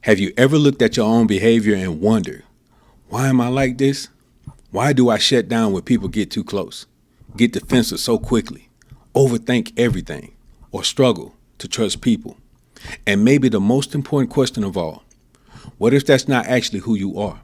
Have you ever looked at your own behavior and wondered, why am I like this? Why do I shut down when people get too close, get defensive so quickly, overthink everything, or struggle to trust people? And maybe the most important question of all, what if that's not actually who you are?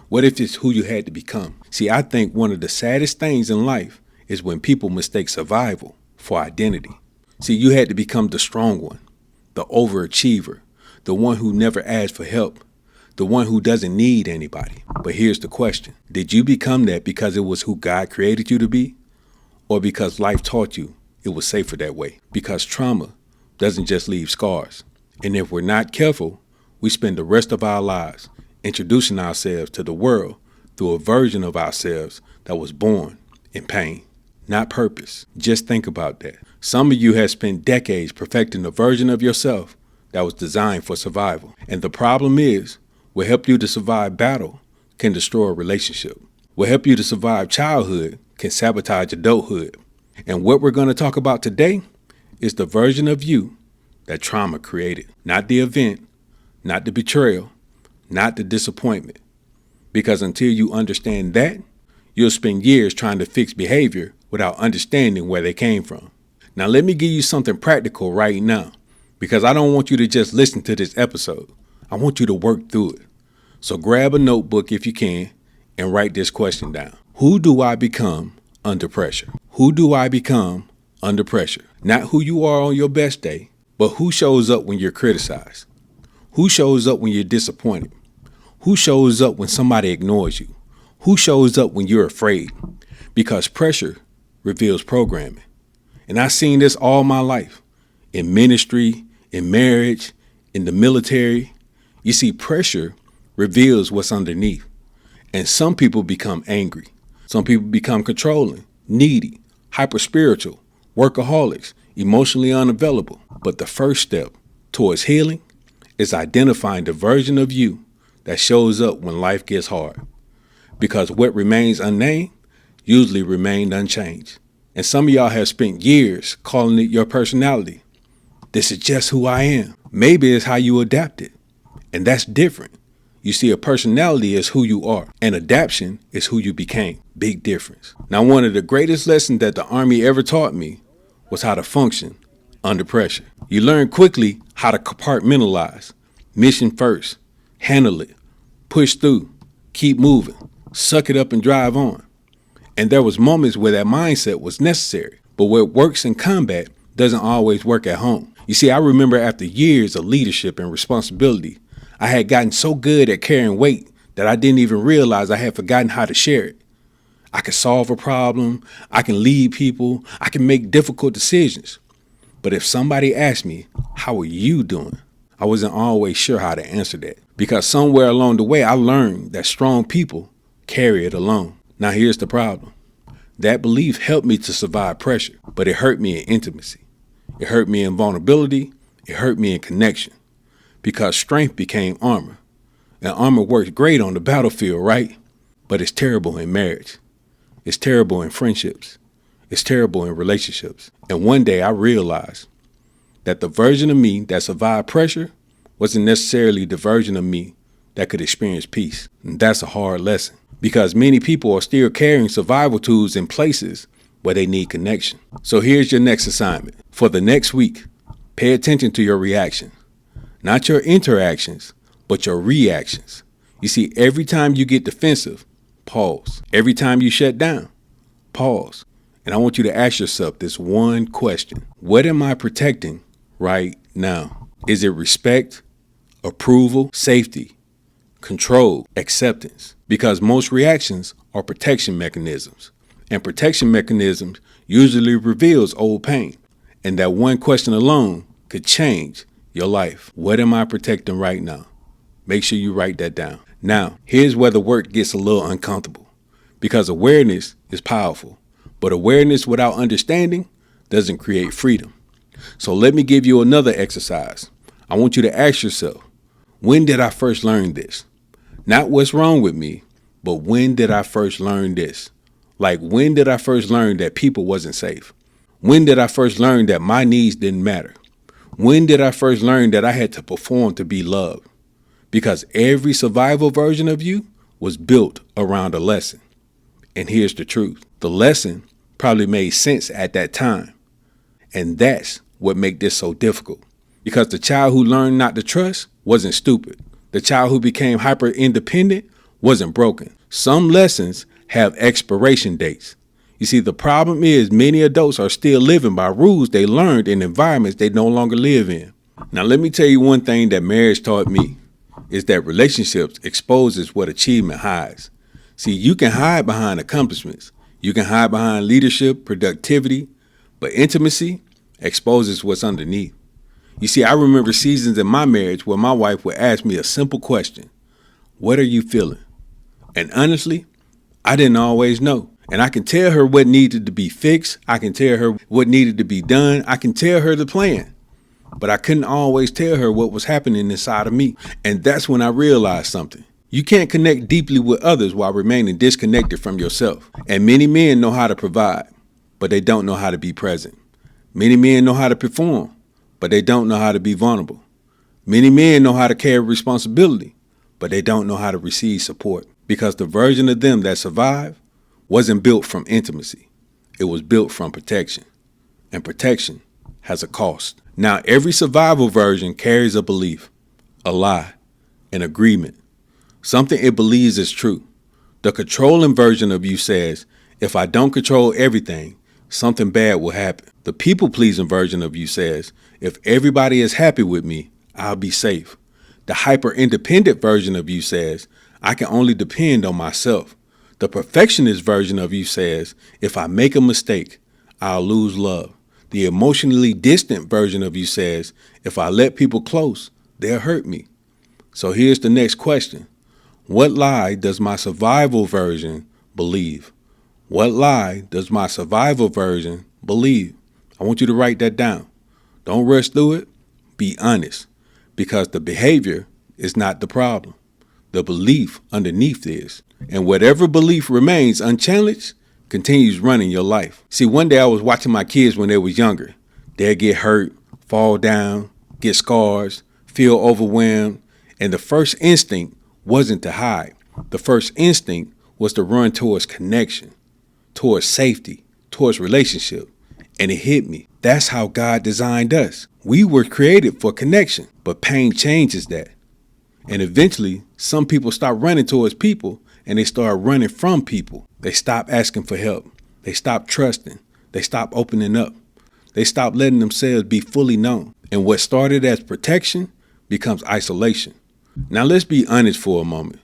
What if it's who you had to become? See, I think one of the saddest things in life is when people mistake survival for identity. See, you had to become the strong one, the overachiever, the one who never asks for help, the one who doesn't need anybody. But here's the question. Did you become that because it was who God created you to be? Or because life taught you it was safer that way? Because trauma doesn't just leave scars. And if we're not careful, we spend the rest of our lives introducing ourselves to the world through a version of ourselves that was born in pain, not purpose. Just think about that. Some of you have spent decades perfecting a version of yourself that was designed for survival. And the problem is, what helped you to survive battle can destroy a relationship. What helped you to survive childhood can sabotage adulthood. And what we're going to talk about today is the version of you that trauma created. Not the event, not the betrayal, not the disappointment. Because until you understand that, you'll spend years trying to fix behavior without understanding where they came from. Now let me give you something practical right now, because I don't want you to just listen to this episode. I want you to work through it. So grab a notebook if you can and write this question down. Who do I become under pressure? Who do I become under pressure? Not who you are on your best day, but who shows up when you're criticized? Who shows up when you're disappointed? Who shows up when somebody ignores you? Who shows up when you're afraid? Because pressure reveals programming. And I've seen this all my life. In ministry, in marriage, in the military. You see, pressure reveals what's underneath. And some people become angry. Some people become controlling, needy, hyper-spiritual, workaholics, emotionally unavailable. But the first step towards healing is identifying the version of you that shows up when life gets hard. Because what remains unnamed usually remained unchanged. And some of y'all have spent years calling it your personality. This is just who I am. Maybe it's how you adapted. And that's different. You see, a personality is who you are, and adaptation is who you became. Big difference. Now, one of the greatest lessons that the Army ever taught me was how to function under pressure. You learn quickly how to compartmentalize, mission first, handle it, push through, keep moving, suck it up and drive on. And there was moments where that mindset was necessary, but what works in combat doesn't always work at home. You see, I remember after years of leadership and responsibility, I had gotten so good at carrying weight that I didn't even realize I had forgotten how to share it. I can solve a problem, I can lead people, I can make difficult decisions. But if somebody asked me, how are you doing? I wasn't always sure how to answer that, because somewhere along the way, I learned that strong people carry it alone. Now, here's the problem. That belief helped me to survive pressure, but it hurt me in intimacy. It hurt me in vulnerability. It hurt me in connection, because strength became armor. And armor works great on the battlefield, right? But it's terrible in marriage. It's terrible in friendships. It's terrible in relationships. And one day I realized that the version of me that survived pressure wasn't necessarily the version of me that could experience peace. And that's a hard lesson, because many people are still carrying survival tools in places where they need connection. So here's your next assignment. For the next week, pay attention to your reaction. Not your interactions, but your reactions. You see, every time you get defensive, pause. Every time you shut down, pause. And I want you to ask yourself this one question. What am I protecting right now? Is it respect, approval, safety, control, acceptance? Because most reactions are protection mechanisms. And protection mechanisms usually reveals old pain. And that one question alone could change your life. What am I protecting right now? Make sure you write that down. Now, here's where the work gets a little uncomfortable, because awareness is powerful, but awareness without understanding doesn't create freedom. So let me give you another exercise. I want you to ask yourself, when did I first learn this? Not what's wrong with me, but when did I first learn this? Like, when did I first learn that people wasn't safe? When did I first learn that my needs didn't matter? When did I first learn that I had to perform to be loved? Because every survival version of you was built around a lesson. And here's the truth. The lesson probably made sense at that time. And that's what makes this so difficult. Because the child who learned not to trust wasn't stupid. The child who became hyper independent wasn't broken. Some lessons have expiration dates. You see, the problem is many adults are still living by rules they learned in environments they no longer live in. Now, let me tell you one thing that marriage taught me is that relationships exposes what achievement hides. See, you can hide behind accomplishments. You can hide behind leadership, productivity, but intimacy exposes what's underneath. You see, I remember seasons in my marriage where my wife would ask me a simple question. What are you feeling? And honestly, I didn't always know. And I can tell her what needed to be fixed. I can tell her what needed to be done. I can tell her the plan. But I couldn't always tell her what was happening inside of me. And that's when I realized something. You can't connect deeply with others while remaining disconnected from yourself. And many men know how to provide, but they don't know how to be present. Many men know how to perform, but they don't know how to be vulnerable. Many men know how to carry responsibility, but they don't know how to receive support. Because the version of them that survived wasn't built from intimacy. It was built from protection. And protection has a cost. Now, every survival version carries a belief, a lie, an agreement, something it believes is true. The controlling version of you says, if I don't control everything, something bad will happen. The people-pleasing version of you says, if everybody is happy with me, I'll be safe. The hyper-independent version of you says, I can only depend on myself. The perfectionist version of you says, if I make a mistake, I'll lose love. The emotionally distant version of you says, if I let people close, they'll hurt me. So here's the next question. What lie does my survival version believe? What lie does my survival version believe? I want you to write that down. Don't rush through it. Be honest, because the behavior is not the problem. The belief underneath is. And whatever belief remains unchallenged continues running your life. See, one day I was watching my kids when they was younger. They'd get hurt, fall down, get scars, feel overwhelmed. And the first instinct wasn't to hide. The first instinct was to run towards connection, towards safety, towards relationship. And it hit me. That's how God designed us. We were created for connection, but pain changes that. And eventually, some people stop running towards people and they start running from people. They stop asking for help. They stop trusting. They stop opening up. They stop letting themselves be fully known. And what started as protection becomes isolation. Now let's be honest for a moment.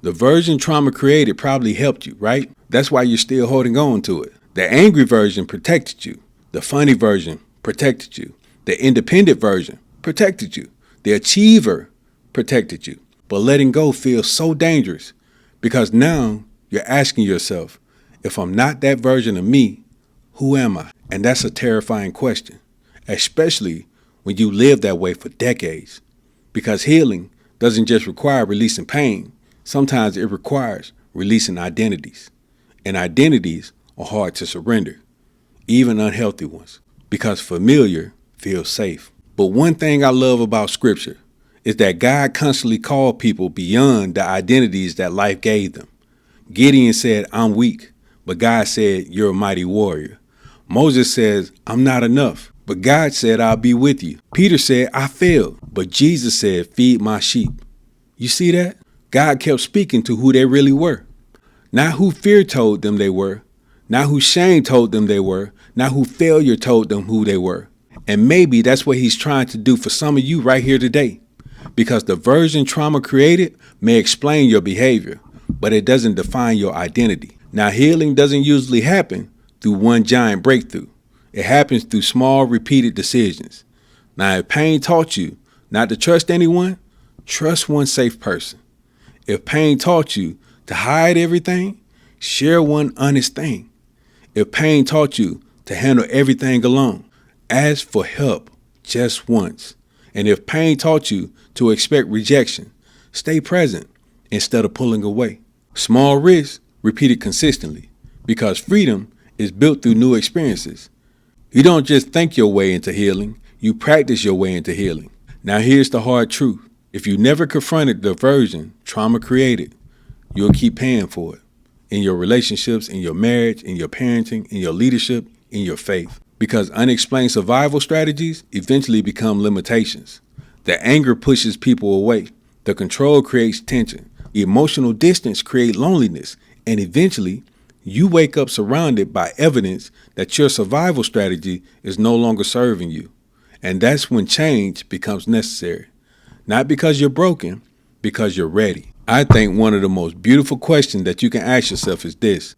The version trauma created probably helped you, right? That's why you're still holding on to it. The angry version protected you. The funny version protected you. The independent version protected you. The achiever protected you. But letting go feels so dangerous because now you're asking yourself, if I'm not that version of me, who am I? And that's a terrifying question, especially when you live that way for decades. Because healing doesn't just require releasing pain. Sometimes it requires releasing identities. And identities are hard to surrender, even unhealthy ones, because familiar feels safe. But one thing I love about Scripture is that God constantly called people beyond the identities that life gave them. Gideon said, I'm weak, but God said, you're a mighty warrior. Moses says, I'm not enough, but God said, I'll be with you. Peter said, I failed, but Jesus said, feed my sheep. You see that? God kept speaking to who they really were. Not who fear told them they were, not who shame told them they were, not who failure told them who they were. And maybe that's what he's trying to do for some of you right here today. Because the version trauma created may explain your behavior, but it doesn't define your identity. Now, healing doesn't usually happen through one giant breakthrough. It happens through small, repeated decisions. Now, if pain taught you not to trust anyone, trust one safe person. If pain taught you to hide everything, share one honest thing. If pain taught you to handle everything alone, ask for help just once. And if pain taught you to expect rejection, stay present instead of pulling away. Small risks repeated consistently, because freedom is built through new experiences. You don't just think your way into healing, you practice your way into healing. Now here's the hard truth. If you never confronted the version trauma created, you'll keep paying for it in your relationships, in your marriage, in your parenting, in your leadership, in your faith. Because unexplained survival strategies eventually become limitations. The anger pushes people away. The control creates tension. The emotional distance creates loneliness. And eventually, you wake up surrounded by evidence that your survival strategy is no longer serving you. And that's when change becomes necessary. Not because you're broken, because you're ready. I think one of the most beautiful questions that you can ask yourself is this: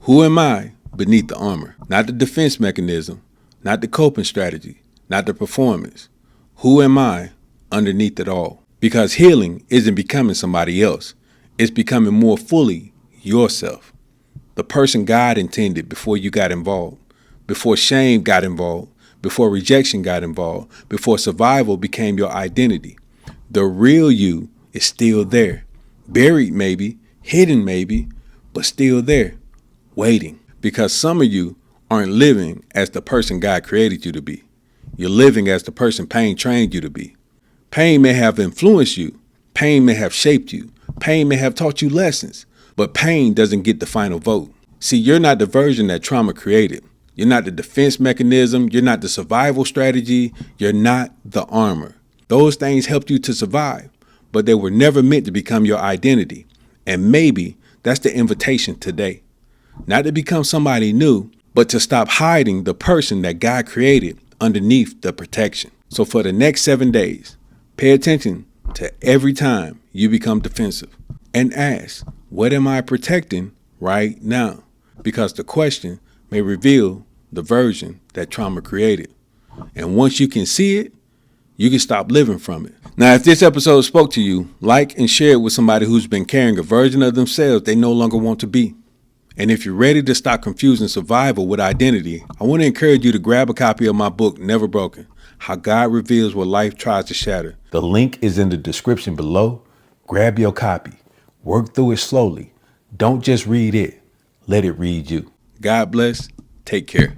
who am I beneath the armor? Not the defense mechanism, not the coping strategy, not the performance. Who am I underneath it all? Because healing isn't becoming somebody else. It's becoming more fully yourself. The person God intended before you got involved, before shame got involved, before rejection got involved, before survival became your identity. The real you is still there. Buried maybe, hidden maybe, but still there, waiting. Because some of you aren't living as the person God created you to be. You're living as the person pain trained you to be. Pain may have influenced you. Pain may have shaped you. Pain may have taught you lessons. But pain doesn't get the final vote. See, you're not the version that trauma created. You're not the defense mechanism. You're not the survival strategy. You're not the armor. Those things helped you to survive, but they were never meant to become your identity. And maybe that's the invitation today. Not to become somebody new, but to stop hiding the person that God created underneath the protection. So for the next 7 days, pay attention to every time you become defensive and ask, what am I protecting right now? Because the question may reveal the version that trauma created. And once you can see it, you can stop living from it. Now, if this episode spoke to you, like and share it with somebody who's been carrying a version of themselves they no longer want to be. And if you're ready to stop confusing survival with identity, I want to encourage you to grab a copy of my book, Never Broken: How God Reveals What Life Tries to Shatter. The link is in the description below. Grab your copy. Work through it slowly. Don't just read it. Let it read you. God bless. Take care.